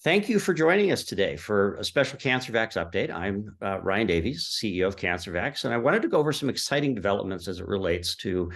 Thank you for joining us today for a special CancerVax update. I'm Ryan Davies, CEO of CancerVax, and I wanted to go over some exciting developments as it relates to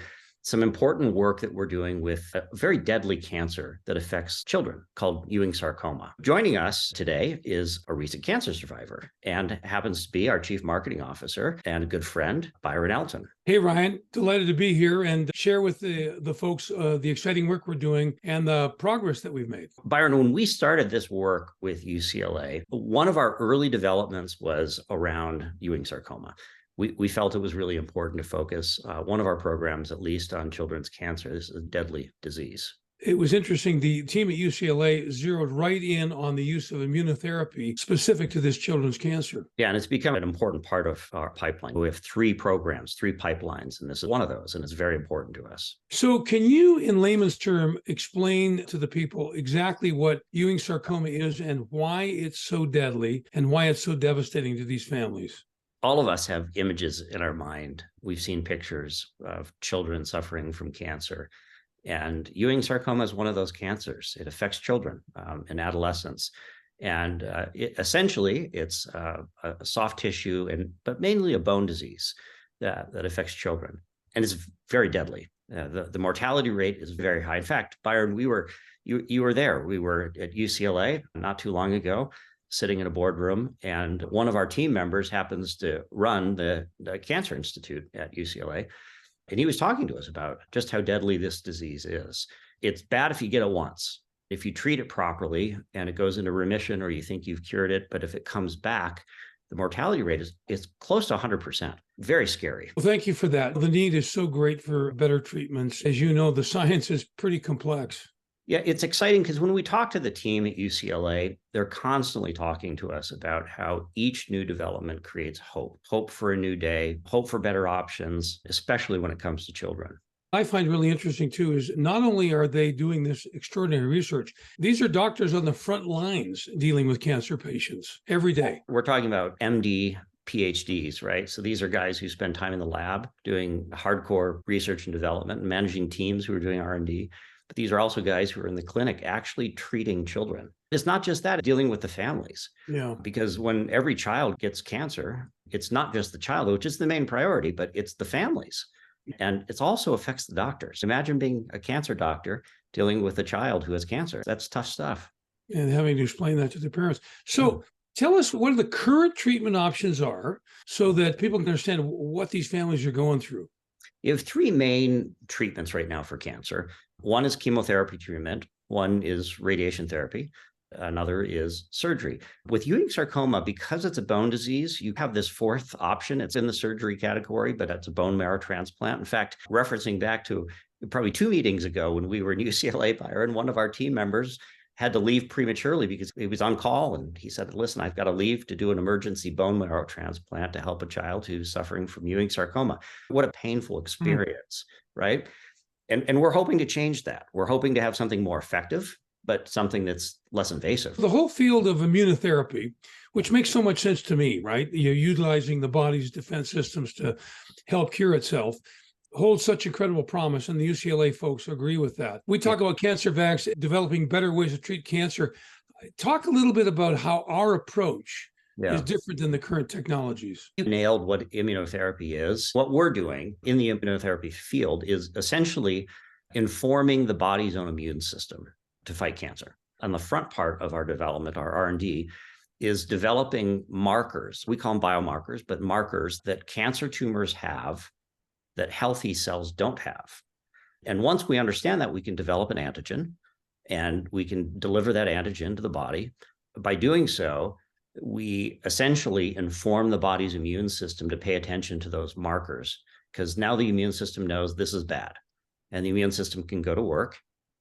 some important work that we're doing with a very deadly cancer that affects children called Ewing Sarcoma. Joining us today is a recent cancer survivor and happens to be our Chief Marketing Officer and a good friend, Byron Elton. Hey, Ryan, delighted to be here and share with the folks the exciting work we're doing and the progress that we've made. Byron, when we started this work with UCLA, one of our early developments was around Ewing sarcoma. We felt it was really important to focus one of our programs, at least, on children's cancer. This is a deadly disease. It was interesting. The team at UCLA zeroed right in on the use of immunotherapy specific to this children's cancer. Yeah, and it's become an important part of our pipeline. We have 3 programs, 3 pipelines, and this is one of those, and it's very important to us. So can you, in layman's term, explain to the people exactly what Ewing sarcoma is and why it's so deadly and why it's so devastating to these families? All of us have images in our mind. We've seen pictures of children suffering from cancer. And Ewing sarcoma is one of those cancers. It affects children and adolescents. And essentially, it's a soft tissue, but mainly a bone disease that affects children. And it's very deadly. The mortality rate is very high. In fact, Byron, you were there. We were at UCLA not too long ago, sitting in a boardroom, and one of our team members happens to run the Cancer Institute at UCLA. And he was talking to us about just how deadly this disease is. It's bad if you get it once. If you treat it properly and it goes into remission or you think you've cured it, but if it comes back, the mortality rate is close to 100%. Very scary. Well, thank you for that. The need is so great for better treatments. As you know, the science is pretty complex. Yeah, it's exciting because when we talk to the team at UCLA, they're constantly talking to us about how each new development creates hope for a new day, hope for better options, especially when it comes to children. I find really interesting, too, is not only are they doing this extraordinary research, these are doctors on the front lines dealing with cancer patients every day. We're talking about MD, PhDs, right? So these are guys who spend time in the lab doing hardcore research and development and managing teams who are doing R&D. But these are also guys who are in the clinic actually treating children. It's not just that, dealing with the families. Yeah. Because when every child gets cancer, it's not just the child, which is the main priority, but it's the families. And it also affects the doctors. Imagine being a cancer doctor dealing with a child who has cancer. That's tough stuff. And having to explain that to their parents. So tell us what the current treatment options are so that people can understand what these families are going through. You have 3 main treatments right now for cancer. One is chemotherapy treatment, one is radiation therapy, another is surgery. With Ewing sarcoma, because it's a bone disease, you have this 4th option. It's in the surgery category, but it's a bone marrow transplant. In fact, referencing back to probably 2 meetings ago when we were in UCLA, Byron, one of our team members had to leave prematurely because he was on call. And he said, listen, I've got to leave to do an emergency bone marrow transplant to help a child who's suffering from Ewing sarcoma. What a painful experience, right? And we're hoping to change that. We're hoping to have something more effective, but something that's less invasive. The whole field of immunotherapy, which makes so much sense to me, right? You're utilizing the body's defense systems to help cure itself, holds such incredible promise, and the UCLA folks agree with that. We talk about CancerVax, developing better ways to treat cancer. Talk a little bit about how our approach is different than the current technologies. You nailed what immunotherapy is. What we're doing in the immunotherapy field is essentially informing the body's own immune system to fight cancer. On the front part of our development, our R&D, is developing markers. We call them biomarkers, but markers that cancer tumors have that healthy cells don't have. And once we understand that, we can develop an antigen and we can deliver that antigen to the body. By doing so, we essentially inform the body's immune system to pay attention to those markers, because now the immune system knows this is bad, and the immune system can go to work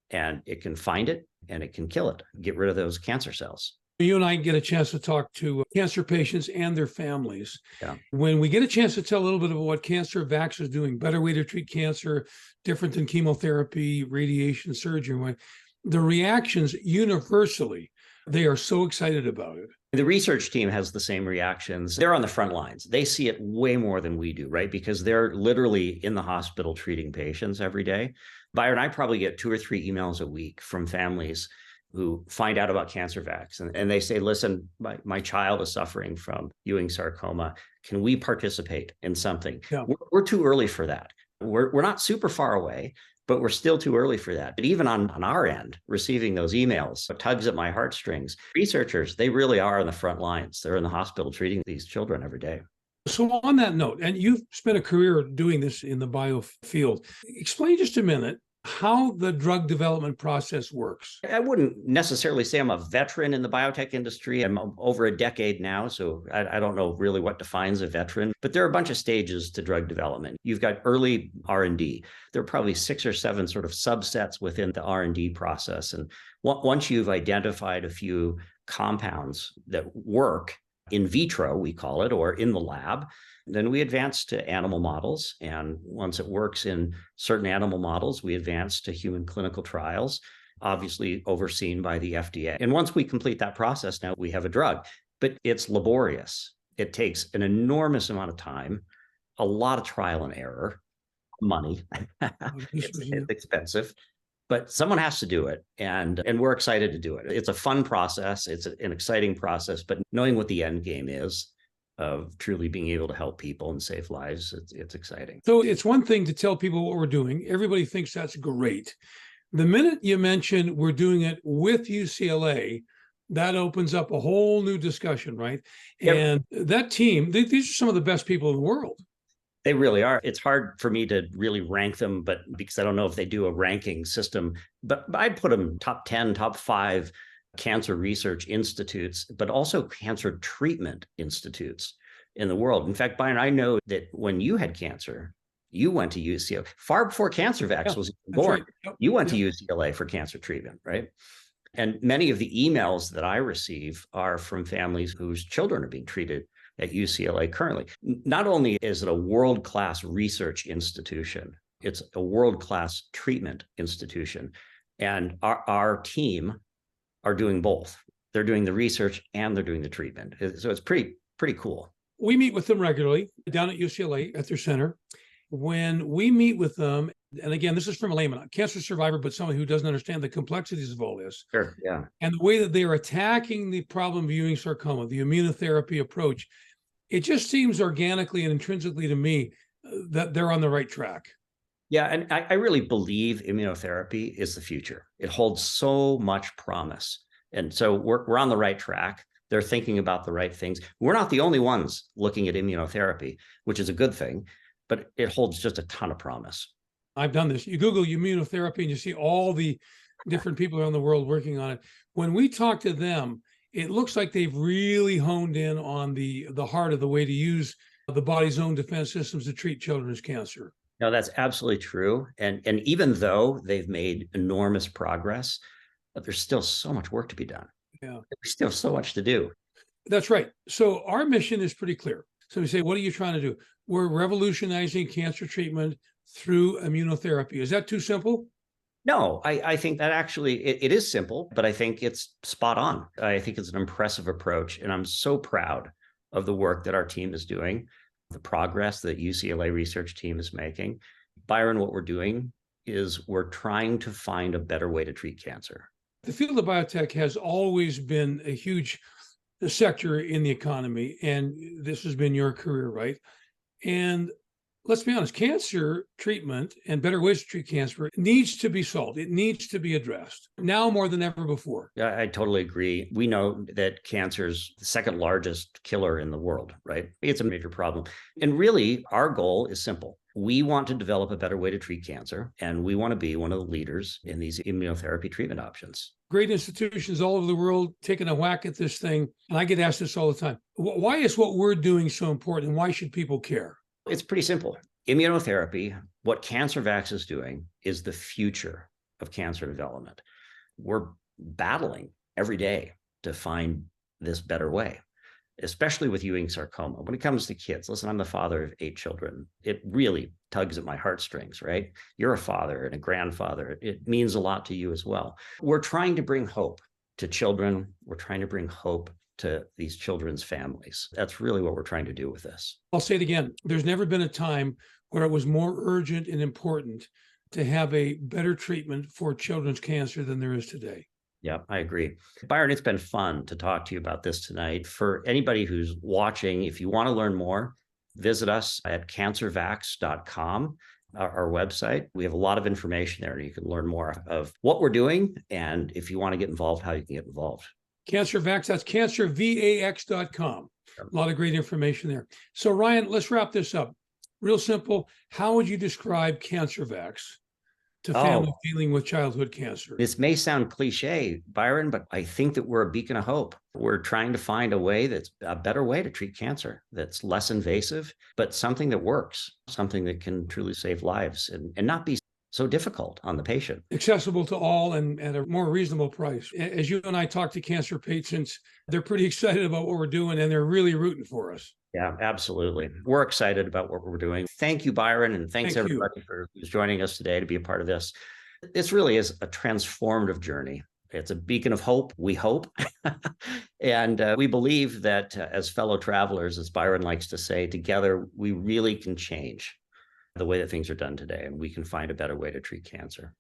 and it can find it and it can kill it, get rid of those cancer cells. You and I get a chance to talk to cancer patients and their families. Yeah. When we get a chance to tell a little bit about what CancerVax is doing, better way to treat cancer, different than chemotherapy, radiation, surgery, the reactions universally, they are so excited about it. The research team has the same reactions. They're on the front lines. They see it way more than we do, right? Because they're literally in the hospital treating patients every day. Byron, I probably get 2 or 3 emails a week from families who find out about CancerVax and they say, listen, my child is suffering from Ewing sarcoma. Can we participate in something? Yeah. We're too early for that. We're not super far away, but we're still too early for that. But even on our end, receiving those emails tugs at my heartstrings. Researchers, they really are on the front lines. They're in the hospital treating these children every day. So on that note, and you've spent a career doing this in the bio field, explain just a minute how the drug development process works. I wouldn't necessarily say I'm a veteran in the biotech industry. I'm over a decade now, so I don't know really what defines a veteran, but there are a bunch of stages to drug development. You've got early R&D. There are probably 6 or 7 sort of subsets within the R&D process. And once you've identified a few compounds that work in vitro, we call it, or in the lab, then we advance to animal models. And once it works in certain animal models, we advance to human clinical trials, obviously overseen by the FDA. And once we complete that process, now we have a drug, but it's laborious. It takes an enormous amount of time, a lot of trial and error, money. It's expensive, but someone has to do it. And we're excited to do it. It's a fun process. It's an exciting process, but knowing what the end game is, of truly being able to help people and save lives, it's exciting. So it's one thing to tell people what we're doing. Everybody thinks that's great. The minute you mention we're doing it with UCLA, that opens up a whole new discussion, right? Yep. And that team, these are some of the best people in the world. They really are. It's hard for me to really rank them, but because I don't know if they do a ranking system, but I'd put them top 10, top 5 cancer research institutes, but also cancer treatment institutes in the world. In fact, Byron, I know that when you had cancer, you went to UCLA far before CancerVax was born. Right. Yep. You went to UCLA for cancer treatment, right? And many of the emails that I receive are from families whose children are being treated at UCLA currently. Not only is it a world-class research institution, it's a world-class treatment institution. And our team are doing both. They're doing the research and they're doing the treatment. So it's pretty cool. We meet with them regularly down at UCLA at their center. When we meet with them, and again, this is from a layman, a cancer survivor, but someone who doesn't understand the complexities of all this. Sure, yeah. And the way that they are attacking the problem of Ewing sarcoma, the immunotherapy approach, it just seems organically and intrinsically to me that they're on the right track. Yeah, and I really believe immunotherapy is the future. It holds so much promise. And so we're on the right track. They're thinking about the right things. We're not the only ones looking at immunotherapy, which is a good thing, but it holds just a ton of promise. I've done this. You Google immunotherapy and you see all the different people around the world working on it. When we talk to them, it looks like they've really honed in on the heart of the way to use the body's own defense systems to treat children's cancer. No, that's absolutely true. And even though they've made enormous progress, but there's still so much work to be done. Yeah. There's still so much to do. That's right. So our mission is pretty clear. So we say, what are you trying to do? We're revolutionizing cancer treatment through immunotherapy. Is that too simple? No, I think that actually it is simple, but I think it's spot on. I think it's an impressive approach. And I'm so proud of the work that our team is doing, the progress that UCLA research team is making. Byron, what we're doing is we're trying to find a better way to treat cancer. The field of biotech has always been a huge sector in the economy, and this has been your career, right? And let's be honest, cancer treatment and better ways to treat cancer needs to be solved. It needs to be addressed now more than ever before. Yeah, I totally agree. We know that cancer is the second largest killer in the world, right? It's a major problem. And really, our goal is simple. We want to develop a better way to treat cancer, and we want to be one of the leaders in these immunotherapy treatment options. Great institutions all over the world taking a whack at this thing. And I get asked this all the time. Why is what we're doing so important? And why should people care? It's pretty simple. Immunotherapy, what CancerVax is doing, is the future of cancer development. We're battling every day to find this better way, especially with Ewing sarcoma. When it comes to kids, listen, I'm the father of 8 children. It really tugs at my heartstrings, right? You're a father and a grandfather. It means a lot to you as well. We're trying to bring hope to children. We're trying to bring hope to these children's families. That's really what we're trying to do with this. I'll say it again. There's never been a time where it was more urgent and important to have a better treatment for children's cancer than there is today. Yeah, I agree. Byron, it's been fun to talk to you about this tonight. For anybody who's watching, if you want to learn more, visit us at CancerVax.com, our website. We have a lot of information there. You can learn more of what we're doing. And if you want to get involved, how you can get involved. CancerVax, that's CancerVax.com. A lot of great information there. So Ryan, let's wrap this up. Real simple. How would you describe CancerVax to families dealing with childhood cancer? This may sound cliche, Byron, but I think that we're a beacon of hope. We're trying to find a way that's a better way to treat cancer, that's less invasive, but something that works, something that can truly save lives and not be so difficult on the patient. Accessible to all and at a more reasonable price. As you and I talk to cancer patients, they're pretty excited about what we're doing and they're really rooting for us. Yeah, absolutely. We're excited about what we're doing. Thank you, Byron, and thanks everybody for who's joining us today to be a part of this. This really is a transformative journey. It's a beacon of hope, we hope. And we believe that as fellow travelers, as Byron likes to say, together, we really can change the way that things are done today, and we can find a better way to treat cancer.